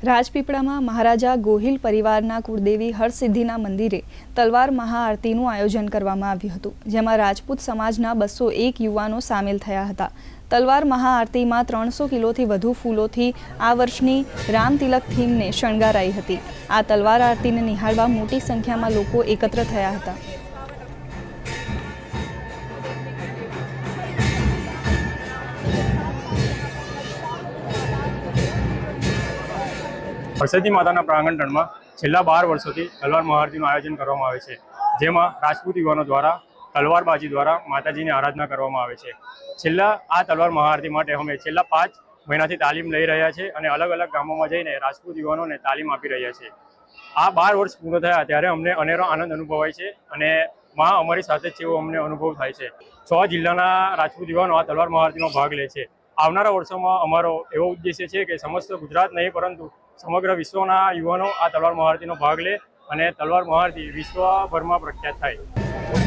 રાજપીપળામાં મહારાજા ગોહિલ પરિવારના કુળદેવી હરસિદ્ધિના મંદિરે તલવાર મહાઆરતીનું આયોજન કરવામાં આવ્યું હતું, જેમાં રાજપૂત સમાજના 201 યુવાનો સામેલ થયા હતા। તલવાર મહાઆરતીમાં 300 કિલોથી વધુ ફૂલોથી આ વર્ષની રામતિલક થીમને શણગારાઈ હતી। આ તલવાર આરતીને નિહાળવા મોટી સંખ્યામાં લોકો એકત્ર થયા હતા। હરસિદ્ધિ માતાના પ્રાંગણમાં છેલ્લા 12 વર્ષોથી તલવાર મહાઆરતીનું આયોજન કરવામાં આવે છે, જેમાં રાજપૂત યુવાનો દ્વારા તલવારબાજી દ્વારા માતાજીની આરાધના કરવામાં આવે છે। છેલ્લા આ તલવાર મહાઆરતી માટે અમે છેલ્લા 5 મહિનાથી તાલીમ લઈ રહ્યા છીએ અને અલગ અલગ ગામોમાં જઈને રાજપૂત યુવાનોને તાલીમ આપી રહ્યા છીએ। આ 12 વર્ષ પૂર્ણ થયા ત્યારે અમને અનેરો આનંદ અનુભવાય છે અને માં અમારી સાથે જ એવો અમને અનુભવ થાય છે। 6 જિલ્લાના રાજપૂત યુવાનો આ તલવાર મહાઆરતીમાં ભાગ લે છે। આવનારા વર્ષોમાં અમારો એવો ઉદ્દેશ્ય છે કે સમસ્ત ગુજરાત નહીં પરંતુ સમગ્ર વિશ્વના યુવાનો આ તલવાર મહાઆરતીનો ભાગ લે અને તલવાર મહાઆરતી વિશ્વભરમાં પ્રખ્યાત થાય।